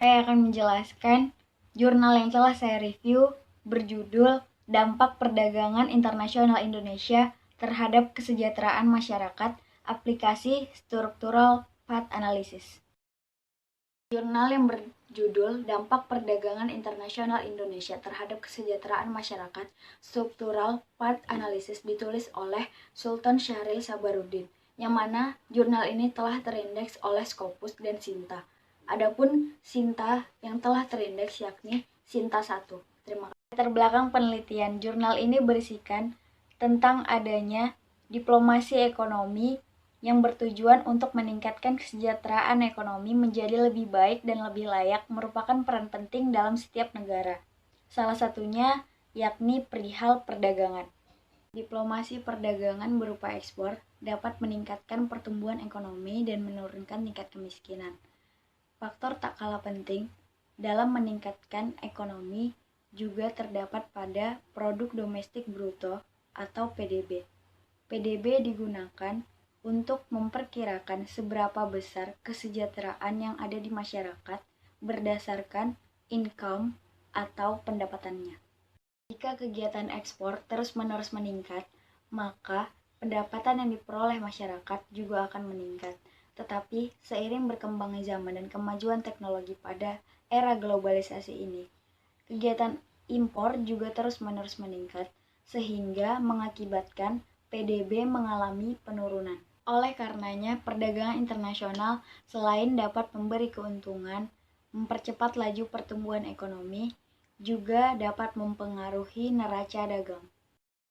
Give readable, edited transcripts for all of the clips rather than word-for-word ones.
Saya akan menjelaskan jurnal yang telah saya review berjudul Dampak Perdagangan Internasional Indonesia Terhadap Kesejahteraan Masyarakat, Aplikasi Struktural Path Analysis. Jurnal yang berjudul Dampak Perdagangan Internasional Indonesia Terhadap Kesejahteraan Masyarakat, Struktural Path Analysis ditulis oleh Sultan Syahril Sabarudin, yang mana jurnal ini telah terindeks oleh Scopus dan Sinta. Adapun Sinta yang telah terindeks yakni Sinta 1. Terima kasih. Latar belakang penelitian jurnal ini berisikan tentang adanya diplomasi ekonomi yang bertujuan untuk meningkatkan kesejahteraan ekonomi menjadi lebih baik dan lebih layak merupakan peran penting dalam setiap negara. Salah satunya yakni perihal perdagangan. Diplomasi perdagangan berupa ekspor dapat meningkatkan pertumbuhan ekonomi dan menurunkan tingkat kemiskinan. Faktor tak kalah penting dalam meningkatkan ekonomi juga terdapat pada produk domestik bruto atau PDB. PDB digunakan untuk memperkirakan seberapa besar kesejahteraan yang ada di masyarakat berdasarkan income atau pendapatannya. Jika kegiatan ekspor terus-menerus meningkat, maka pendapatan yang diperoleh masyarakat juga akan meningkat. Tetapi seiring berkembangnya zaman dan kemajuan teknologi pada era globalisasi ini, kegiatan impor juga terus-menerus meningkat sehingga mengakibatkan PDB mengalami penurunan. Oleh karenanya, perdagangan internasional selain dapat memberi keuntungan, mempercepat laju pertumbuhan ekonomi, juga dapat mempengaruhi neraca dagang.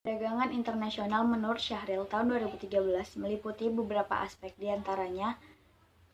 Perdagangan internasional menurut Syahril tahun 2013 meliputi beberapa aspek, diantaranya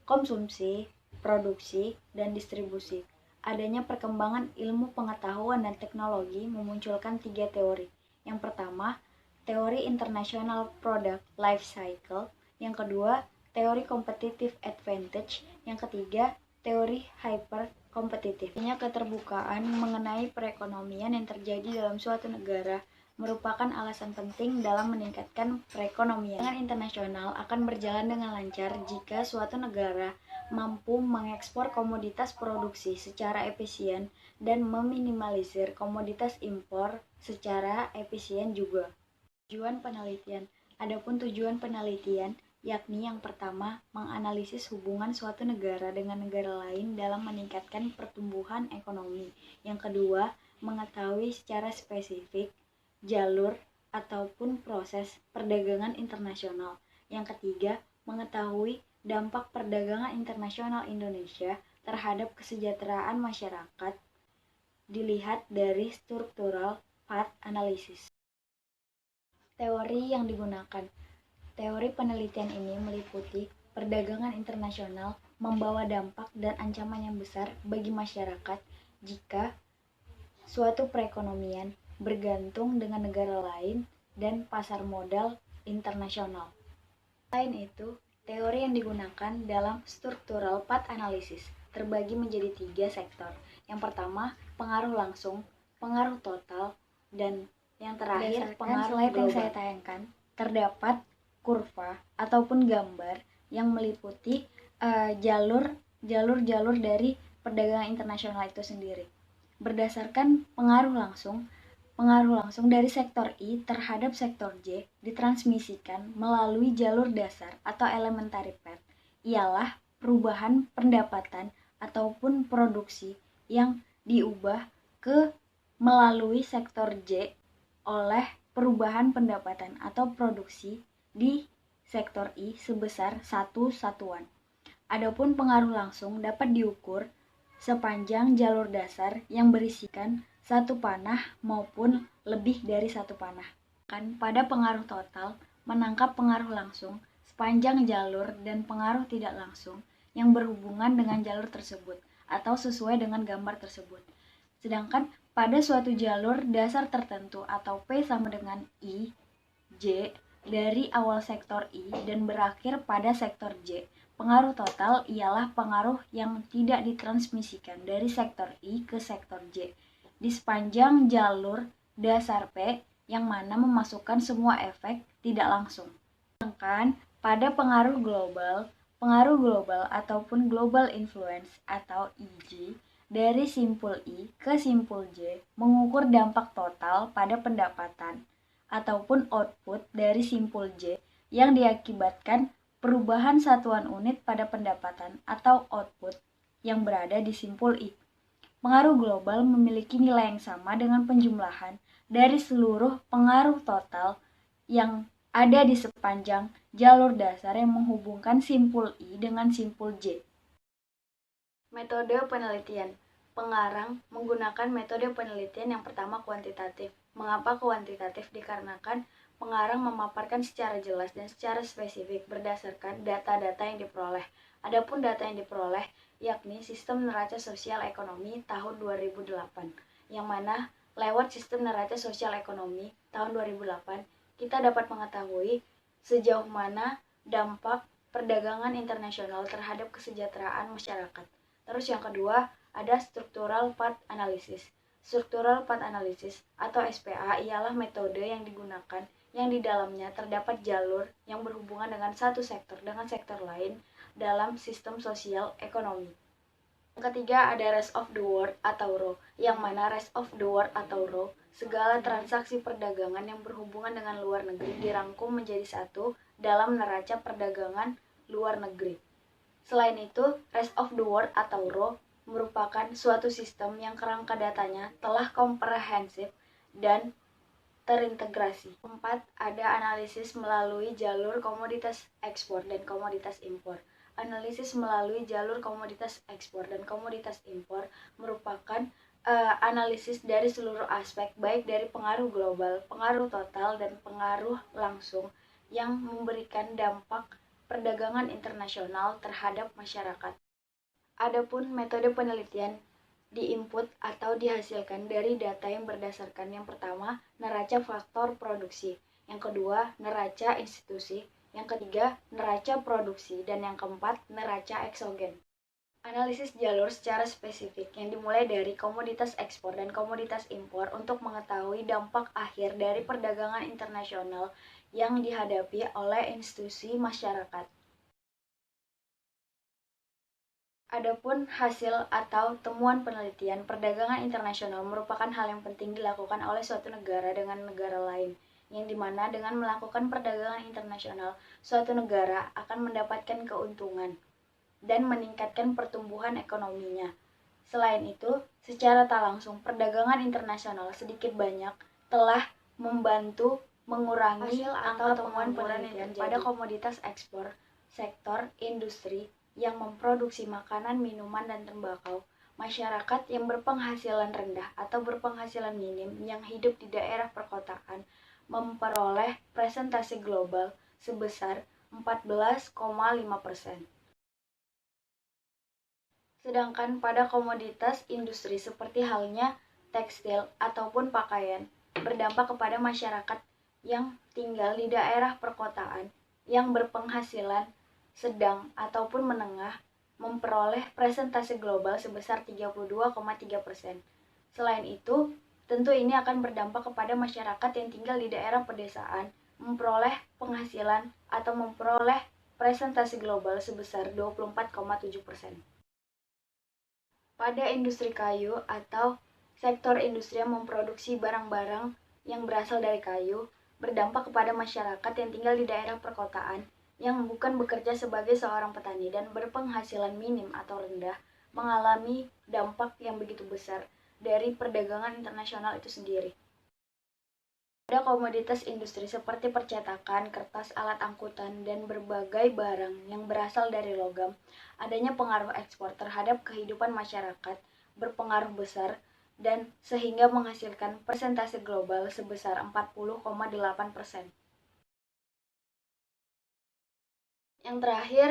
konsumsi, produksi, dan distribusi. Adanya perkembangan ilmu pengetahuan dan teknologi memunculkan 3 teori. Yang pertama, teori International Product Life Cycle. Yang kedua, teori Competitive Advantage. Yang ketiga, teori Hyper Competitive. Keterbukaan mengenai perekonomian yang terjadi dalam suatu negara merupakan alasan penting dalam meningkatkan perekonomian. Perdagangan internasional akan berjalan dengan lancar jika suatu negara mampu mengekspor komoditas produksi secara efisien dan meminimalisir komoditas impor secara efisien juga. Tujuan penelitian. Adapun tujuan penelitian yakni yang pertama, menganalisis hubungan suatu negara dengan negara lain dalam meningkatkan pertumbuhan ekonomi. Yang kedua, mengetahui secara spesifik jalur ataupun proses perdagangan internasional. Yang ketiga, mengetahui dampak perdagangan internasional Indonesia terhadap kesejahteraan masyarakat dilihat dari struktural path analysis. Teori yang digunakan. Teori penelitian ini meliputi perdagangan internasional membawa dampak dan ancaman yang besar bagi masyarakat jika suatu perekonomian bergantung dengan negara lain dan pasar modal internasional. Selain itu, teori yang digunakan dalam struktural path analysis terbagi menjadi 3 sektor. Yang pertama, pengaruh langsung, pengaruh total, dan yang terakhir pengaruh global. Yang saya tayangkan, terdapat kurva ataupun gambar yang meliputi jalur-jalur dari perdagangan internasional itu sendiri. Berdasarkan pengaruh langsung dari sektor I terhadap sektor J ditransmisikan melalui jalur dasar atau elementary path, ialah perubahan pendapatan ataupun produksi yang diubah ke melalui sektor J oleh perubahan pendapatan atau produksi di sektor I sebesar 1 satuan. Adapun pengaruh langsung dapat diukur sepanjang jalur dasar yang berisikan 1 panah maupun lebih dari 1 panah. Pada pengaruh total, menangkap pengaruh langsung sepanjang jalur dan pengaruh tidak langsung yang berhubungan dengan jalur tersebut atau sesuai dengan gambar tersebut. Sedangkan pada suatu jalur dasar tertentu atau P sama dengan I, J dari awal sektor I dan berakhir pada sektor J, pengaruh total ialah pengaruh yang tidak ditransmisikan dari sektor I ke sektor J di sepanjang jalur dasar P yang mana memasukkan semua efek tidak langsung. Sedangkan pada pengaruh global, Pengaruh global ataupun global influence atau EG dari simpul I ke simpul J mengukur dampak total pada pendapatan ataupun output dari simpul J yang diakibatkan perubahan satuan unit pada pendapatan atau output yang berada di simpul I. Pengaruh global memiliki nilai yang sama dengan penjumlahan dari seluruh pengaruh total yang ada di sepanjang jalur dasar yang menghubungkan simpul I dengan simpul J. Metode penelitian. Pengarang menggunakan metode penelitian yang pertama kuantitatif. Mengapa kuantitatif? Dikarenakan pengarang memaparkan secara jelas dan secara spesifik berdasarkan data-data yang diperoleh. Adapun data yang diperoleh yakni Sistem Neraca Sosial Ekonomi tahun 2008, yang mana lewat Sistem Neraca Sosial Ekonomi tahun 2008 kita dapat mengetahui sejauh mana dampak perdagangan internasional terhadap kesejahteraan masyarakat. Terus yang kedua ada Structural Path Analysis. Structural Path Analysis atau SPA ialah metode yang digunakan yang di dalamnya terdapat jalur yang berhubungan dengan satu sektor dengan sektor lain dalam sistem sosial ekonomi. Yang ketiga ada Rest of the World atau ROW, yang mana Rest of the World atau ROW segala transaksi perdagangan yang berhubungan dengan luar negeri dirangkum menjadi satu dalam neraca perdagangan luar negeri. Selain itu, Rest of the World atau ROW merupakan suatu sistem yang kerangka datanya telah komprehensif dan terintegrasi. Keempat, ada analisis melalui jalur komoditas ekspor dan komoditas impor. Analisis melalui jalur komoditas ekspor dan komoditas impor merupakan analisis dari seluruh aspek, baik dari pengaruh global, pengaruh total, dan pengaruh langsung yang memberikan dampak perdagangan internasional terhadap masyarakat. Adapun metode penelitian diinput atau dihasilkan dari data yang berdasarkan yang pertama, neraca faktor produksi, yang kedua, neraca institusi, yang ketiga, neraca produksi, dan yang keempat, neraca eksogen. Analisis jalur secara spesifik yang dimulai dari komoditas ekspor dan komoditas impor untuk mengetahui dampak akhir dari perdagangan internasional yang dihadapi oleh institusi masyarakat. Adapun hasil atau temuan penelitian perdagangan internasional merupakan hal yang penting dilakukan oleh suatu negara dengan negara lain, yang dimana dengan melakukan perdagangan internasional, suatu negara akan mendapatkan keuntungan dan meningkatkan pertumbuhan ekonominya. Selain itu, secara tak langsung, perdagangan internasional sedikit banyak telah membantu mengurangi angka temuan penelitian pada komoditas ekspor, sektor industri yang memproduksi makanan, minuman, dan tembakau, masyarakat yang berpenghasilan rendah atau berpenghasilan minim yang hidup di daerah perkotaan memperoleh presentasi global sebesar 14,5%. Sedangkan pada komoditas industri seperti halnya tekstil ataupun pakaian berdampak kepada masyarakat yang tinggal di daerah perkotaan yang berpenghasilan sedang ataupun menengah memperoleh presentasi global sebesar 32,3%. Selain itu, tentu ini akan berdampak kepada masyarakat yang tinggal di daerah pedesaan memperoleh penghasilan atau memperoleh presentasi global sebesar 24,7%. Pada industri kayu atau sektor industri yang memproduksi barang-barang yang berasal dari kayu berdampak kepada masyarakat yang tinggal di daerah perkotaan yang bukan bekerja sebagai seorang petani dan berpenghasilan minim atau rendah mengalami dampak yang begitu besar dari perdagangan internasional itu sendiri. Pada komoditas industri seperti percetakan, kertas, alat angkutan, dan berbagai barang yang berasal dari logam, adanya pengaruh ekspor terhadap kehidupan masyarakat berpengaruh besar dan sehingga menghasilkan persentase global sebesar 40,8%. Yang terakhir,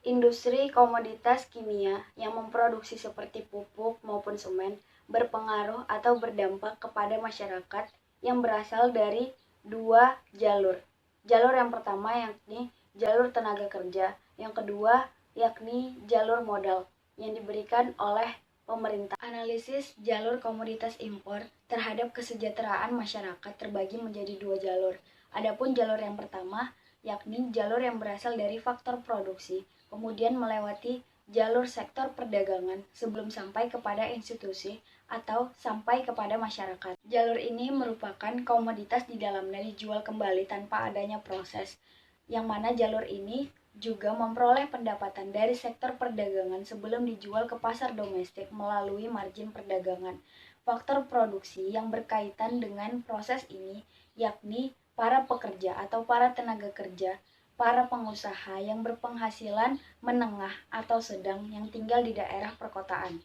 industri komoditas kimia yang memproduksi seperti pupuk maupun semen berpengaruh atau berdampak kepada masyarakat yang berasal dari dua jalur. Jalur yang pertama yakni jalur tenaga kerja, yang kedua yakni jalur modal yang diberikan oleh pemerintah. Analisis jalur komoditas impor terhadap kesejahteraan masyarakat terbagi menjadi dua jalur. Adapun jalur yang pertama yakni jalur yang berasal dari faktor produksi, kemudian melewati jalur sektor perdagangan sebelum sampai kepada institusi atau sampai kepada masyarakat. Jalur ini merupakan komoditas di dalamnya dijual kembali tanpa adanya proses, yang mana jalur ini juga memperoleh pendapatan dari sektor perdagangan sebelum dijual ke pasar domestik melalui margin perdagangan. Faktor produksi yang berkaitan dengan proses ini yakni para pekerja atau para tenaga kerja, para pengusaha yang berpenghasilan menengah atau sedang yang tinggal di daerah perkotaan.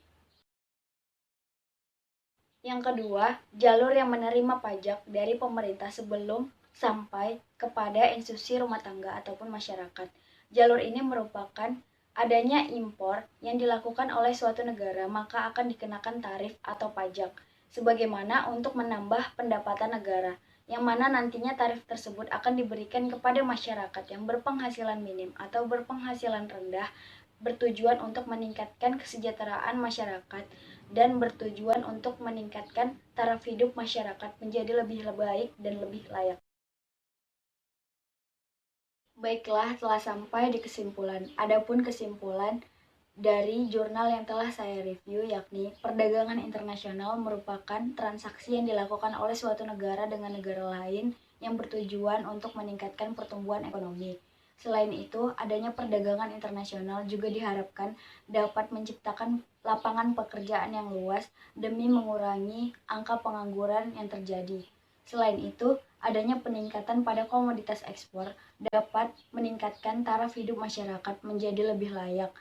Yang kedua, jalur yang menerima pajak dari pemerintah sebelum sampai kepada institusi rumah tangga ataupun masyarakat. Jalur ini merupakan adanya impor yang dilakukan oleh suatu negara, maka akan dikenakan tarif atau pajak, sebagaimana untuk menambah pendapatan negara, yang mana nantinya tarif tersebut akan diberikan kepada masyarakat yang berpenghasilan minim atau berpenghasilan rendah, bertujuan untuk meningkatkan kesejahteraan masyarakat dan bertujuan untuk meningkatkan taraf hidup masyarakat menjadi lebih baik dan lebih layak. Baiklah, telah sampai di kesimpulan. Adapun kesimpulan dari jurnal yang telah saya review, yakni perdagangan internasional merupakan transaksi yang dilakukan oleh suatu negara dengan negara lain yang bertujuan untuk meningkatkan pertumbuhan ekonomi. Selain itu, adanya perdagangan internasional juga diharapkan dapat menciptakan lapangan pekerjaan yang luas demi mengurangi angka pengangguran yang terjadi. Selain itu, adanya peningkatan pada komoditas ekspor dapat meningkatkan taraf hidup masyarakat menjadi lebih layak,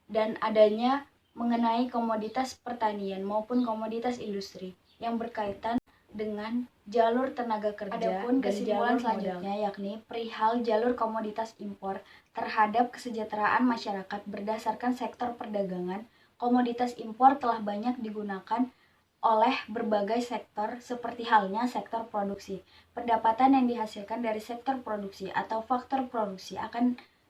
dan adanya mengenai komoditas pertanian maupun komoditas industri yang berkaitan dengan jalur tenaga kerja. Adapun kesimpulan selanjutnya yakni perihal jalur komoditas impor terhadap kesejahteraan masyarakat berdasarkan sektor perdagangan. Komoditas impor telah banyak digunakan oleh berbagai sektor seperti halnya sektor produksi. Pendapatan yang dihasilkan dari sektor produksi atau faktor produksi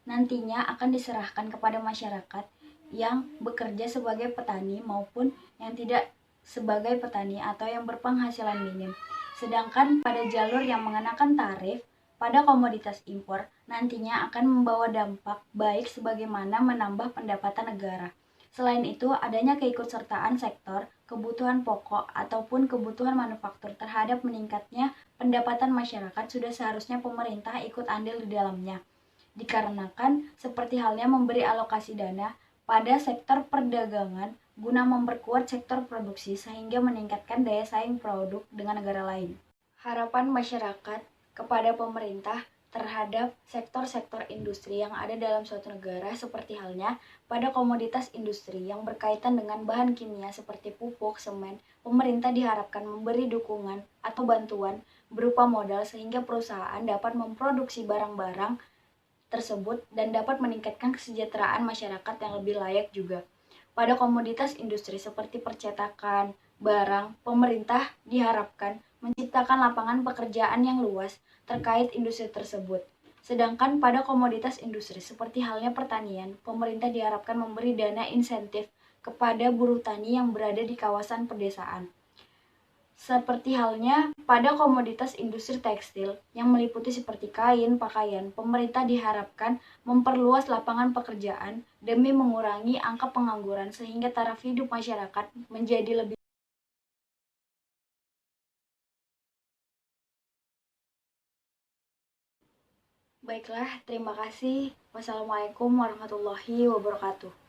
nantinya akan diserahkan kepada masyarakat yang bekerja sebagai petani maupun yang tidak sebagai petani atau yang berpenghasilan minim. Sedangkan pada jalur yang mengenakan tarif pada komoditas impor nantinya akan membawa dampak baik sebagaimana menambah pendapatan negara. Selain itu, adanya keikutsertaan sektor, kebutuhan pokok, ataupun kebutuhan manufaktur terhadap meningkatnya pendapatan masyarakat sudah seharusnya pemerintah ikut andil di dalamnya. Dikarenakan seperti halnya memberi alokasi dana pada sektor perdagangan guna memperkuat sektor produksi sehingga meningkatkan daya saing produk dengan negara lain. Harapan masyarakat kepada pemerintah terhadap sektor-sektor industri yang ada dalam suatu negara seperti halnya pada komoditas industri yang berkaitan dengan bahan kimia seperti pupuk, semen, pemerintah diharapkan memberi dukungan atau bantuan berupa modal sehingga perusahaan dapat memproduksi barang-barang tersebut dan dapat meningkatkan kesejahteraan masyarakat yang lebih layak juga. Pada komoditas industri seperti percetakan, barang, pemerintah diharapkan menciptakan lapangan pekerjaan yang luas terkait industri tersebut. Sedangkan pada komoditas industri seperti halnya pertanian, pemerintah diharapkan memberi dana insentif kepada buruh tani yang berada di kawasan pedesaan. Seperti halnya pada komoditas industri tekstil yang meliputi seperti kain, pakaian, pemerintah diharapkan memperluas lapangan pekerjaan demi mengurangi angka pengangguran sehingga taraf hidup masyarakat menjadi lebih. Baiklah, terima kasih. Wassalamualaikum warahmatullahi wabarakatuh.